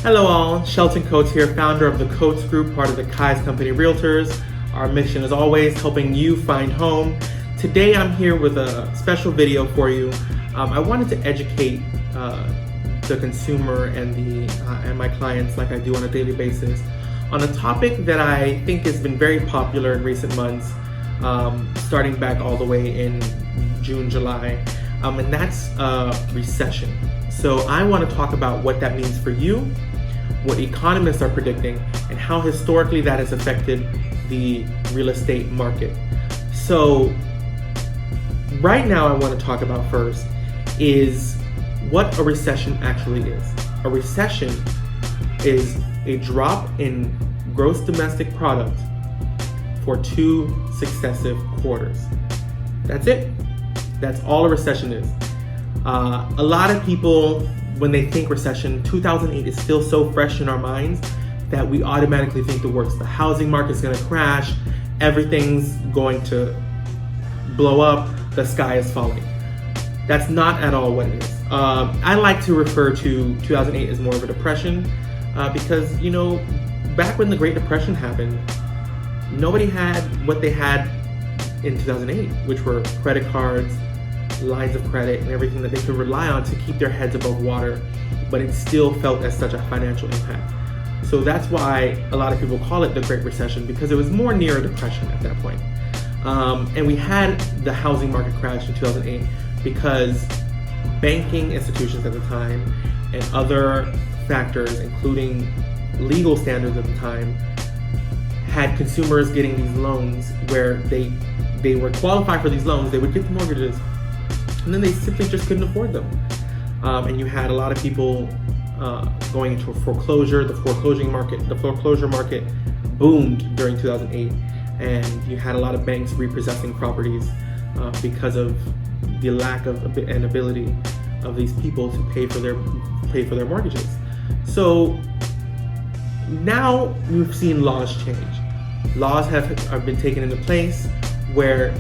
Hello all, Shelton Coates here, founder of the Coates Group, part of the Kai's Company Realtors. Our mission is always helping you find home. Today I'm here with a special video for you. I wanted to educate the consumer and my clients, like I do on a daily basis, on a topic that I think has been very popular in recent months, starting back all the way in June, July, and that's recession. So I want to talk about what that means for you, what economists are predicting, and how historically that has affected the real estate market. So right now I want to talk about first is what a recession actually is. A recession is a drop in gross domestic product for 2 successive quarters. That's it. That's all a recession is. A lot of people, when they think recession, 2008 is still so fresh in our minds that we automatically think the worst. The housing market's going to crash, everything's going to blow up, the sky is falling. That's not at all what it is. I like to refer to 2008 as more of a depression because, back when the Great Depression happened, nobody had what they had in 2008, which were credit cards, lines of credit, and everything that they could rely on to keep their heads above water, but it still felt as such a financial impact. So that's why a lot of people call it the Great Recession, because it was more near a depression at that point. And we had the housing market crash in 2008 because banking institutions at the time and other factors, including legal standards at the time, had consumers getting these loans where they were qualified for these loans, they would get the mortgages, and then they simply just couldn't afford them. And you had a lot of people going into a foreclosure. The foreclosure market boomed during 2008, and you had a lot of banks repossessing properties because of the lack of an ability of these people to pay for their mortgages. So now we've seen laws change. Laws have been taken into place where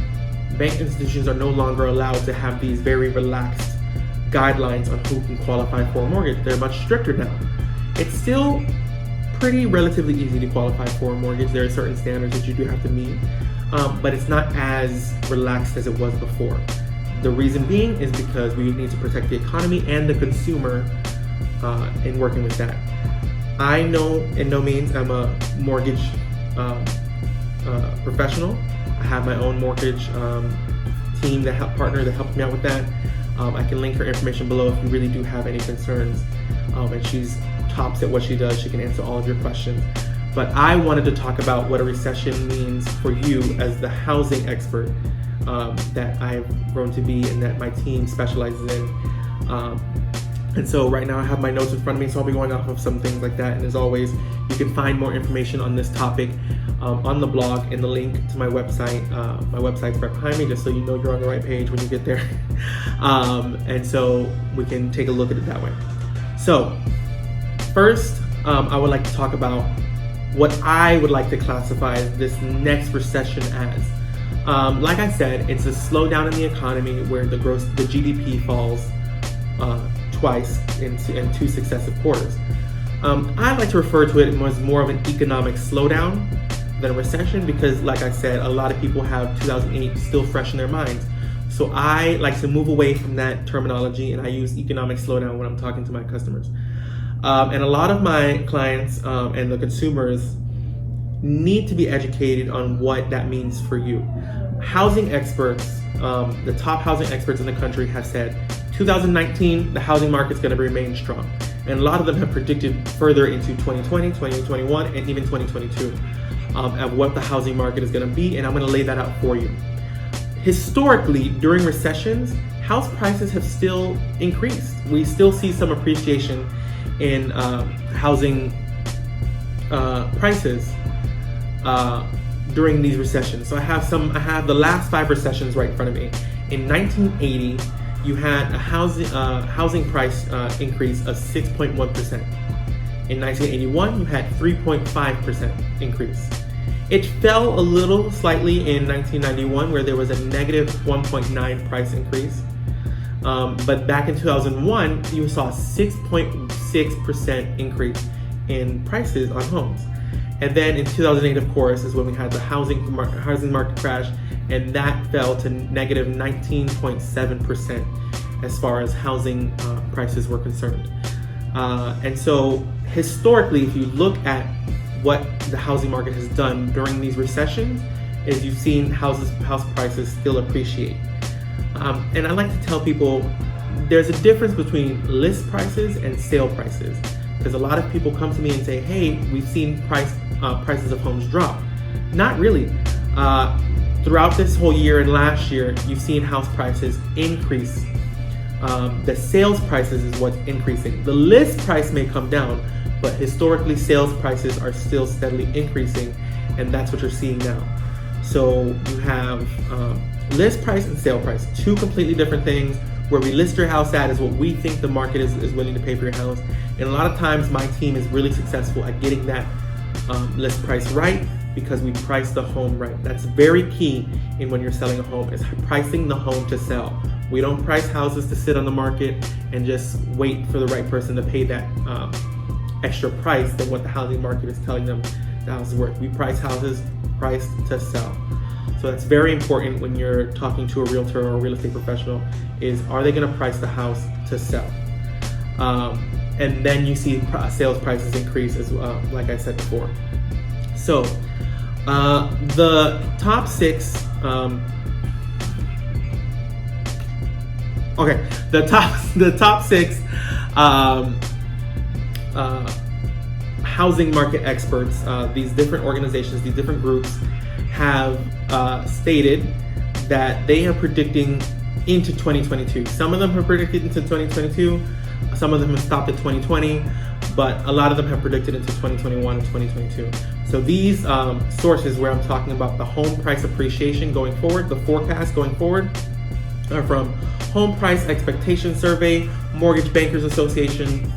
bank institutions are no longer allowed to have these very relaxed guidelines on who can qualify for a mortgage. They're much stricter now. It's still pretty relatively easy to qualify for a mortgage. There are certain standards that you do have to meet, but it's not as relaxed as it was before. The reason being is because we need to protect the economy and the consumer in working with that. I know in no means I'm a mortgage professional. I have my own mortgage team that helps me out with that. I can link her information below if you really do have any concerns. And she's tops at what she does. She can answer all of your questions. But I wanted to talk about what a recession means for you as the housing expert that I've grown to be and that my team specializes in. And so right now I have my notes in front of me, so I'll be going off of some things like that. And as always, you can find more information on this topic on the blog and the link to my website. My website's right behind me, just so you know you're on the right page when you get there. And so we can take a look at it that way. So first, I would like to talk about what I would like to classify this next recession as. Like I said, it's a slowdown in the economy where the GDP falls twice in 2 successive quarters. I like to refer to it as more of an economic slowdown than a recession because, like I said, a lot of people have 2008 still fresh in their minds. So I like to move away from that terminology, and I use economic slowdown when I'm talking to my customers. And a lot of my clients and the consumers need to be educated on what that means for you. Housing experts, the top housing experts in the country have said 2019, the housing market's going to remain strong. And a lot of them have predicted further into 2020, 2021, and even 2022 of what the housing market is going to be, and I'm going to lay that out for you. Historically, during recessions, house prices have still increased. We still see some appreciation in housing prices during these recessions. So I have the last 5 recessions right in front of me. In 1980, you had a housing price increase of 6.1%. In 1981, you had 3.5% increase. It fell a little slightly in 1991, where there was a negative 1.9 price increase. But back in 2001, you saw a 6.6% increase in prices on homes. And then in 2008, of course, is when we had the housing market crash, and that fell to negative 19.7% as far as housing prices were concerned. And so historically, if you look at what the housing market has done during these recessions, is you've seen house prices still appreciate. And I like to tell people there's a difference between list prices and sale prices, because a lot of people come to me and say, hey, we've seen prices of homes drop. Not really. Throughout this whole year and last year, you've seen house prices increase. The sales prices is what's increasing. The list price may come down, but historically sales prices are still steadily increasing, and that's what you're seeing now. So you have list price and sale price, two completely different things. Where we list your house at is what we think the market is willing to pay for your house. And a lot of times my team is really successful at getting that list price right, because we price the home right. That's very key in when you're selling a home, is pricing the home to sell. We don't price houses to sit on the market and just wait for the right person to pay that extra price than what the housing market is telling them the house is worth. We price houses priced to sell. So that's very important when you're talking to a realtor or a real estate professional, is are they going to price the house to sell? And then you see sales prices increase, as like I said before. So the top six, the top six housing market experts, these different organizations, these different groups, have stated that they are predicting into 2022. Some of them have predicted into 2022, some of them have stopped at 2020, but a lot of them have predicted into 2021 and 2022. So these sources where I'm talking about the home price appreciation going forward, the forecast going forward, are from Home Price Expectation Survey, Mortgage Bankers Association,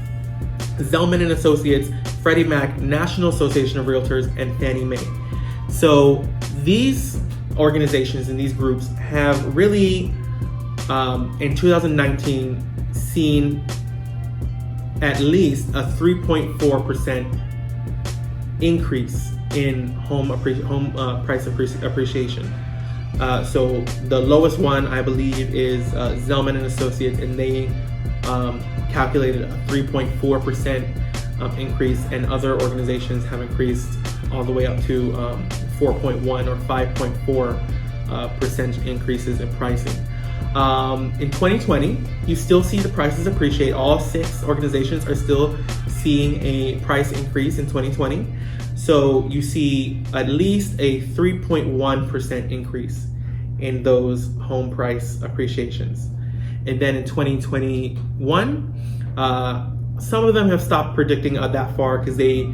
Zelman & Associates, Freddie Mac, National Association of Realtors, and Fannie Mae. So these organizations and these groups have really, in 2019, seen at least a 3.4% increase in home price appreciation. So the lowest one, I believe, is Zelman & Associates, and they calculated a 3.4% increase, and other organizations have increased all the way up to 4.1 or 5.4% increases in pricing. In 2020, you still see the prices appreciate. All six organizations are still seeing a price increase in 2020. So you see at least a 3.1% increase in those home price appreciations. And then in 2021, some of them have stopped predicting that far because they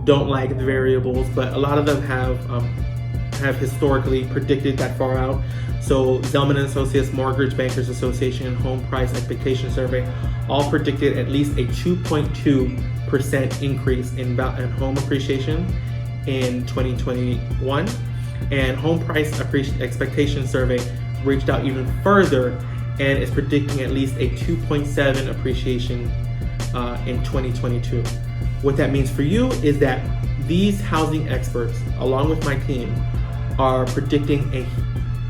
don't like the variables, but a lot of them have historically predicted that far out. So Zelman & Associates, Mortgage Bankers Association, and Home Price Expectation Survey all predicted at least a 2.2% increase in home appreciation in 2021. And Home Price Expectation Survey reached out even further and is predicting at least a 2.7 appreciation in 2022. What that means for you is that these housing experts, along with my team, are predicting an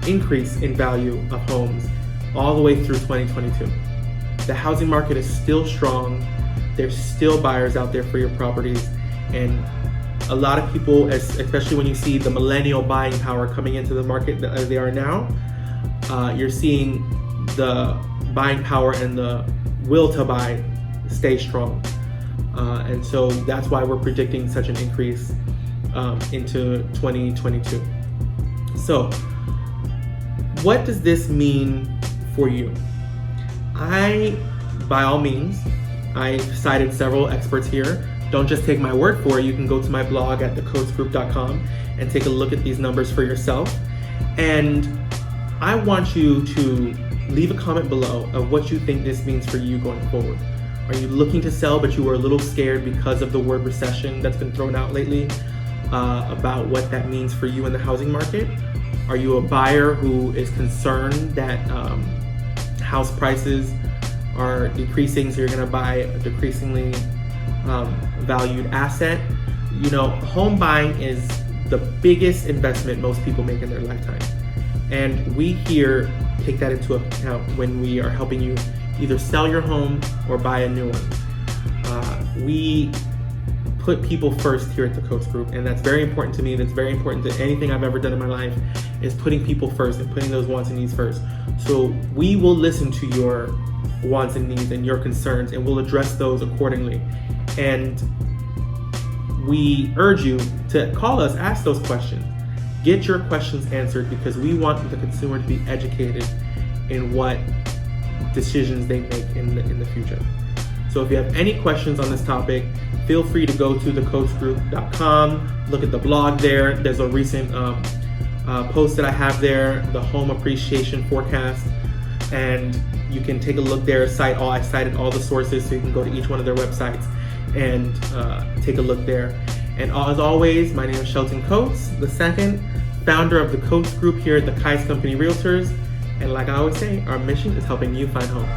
increase in value of homes all the way through 2022. The housing market is still strong. There's still buyers out there for your properties, and a lot of people, especially when you see the millennial buying power coming into the market as they are now, you're seeing the buying power and the will to buy stay strong. And so that's why we're predicting such an increase into 2022. So what does this mean for you? By all means, I've cited several experts here. Don't just take my word for it. You can go to my blog at thecoatsgroup.com and take a look at these numbers for yourself. And I want you to leave a comment below of what you think this means for you going forward. Are you looking to sell, but you were a little scared because of the word recession that's been thrown out lately, about what that means for you in the housing market? Are you a buyer who is concerned that house prices are decreasing, so you're going to buy a decreasingly valued asset. You know, home buying is the biggest investment most people make in their lifetime. And we here take that into account when we are helping you either sell your home or buy a new one. We put people first here at the Coates Group, and that's very important to me. That's very important to anything I've ever done in my life, is putting people first and putting those wants and needs first. So we will listen to your wants and needs and your concerns, and we'll address those accordingly. And we urge you to call us, ask those questions, get your questions answered, because we want the consumer to be educated in what decisions they make in the future. So if you have any questions on this topic, feel free to go to thecoatesgroup.com, look at the blog there. There's a recent post that I have there, the home appreciation forecast, and you can take a look there. I cited all the sources, so you can go to each one of their websites and take a look there. And as always, my name is Shelton Coates II, founder of the Coates Group here at the Kais Company Realtors. And like I always say, our mission is helping you find home.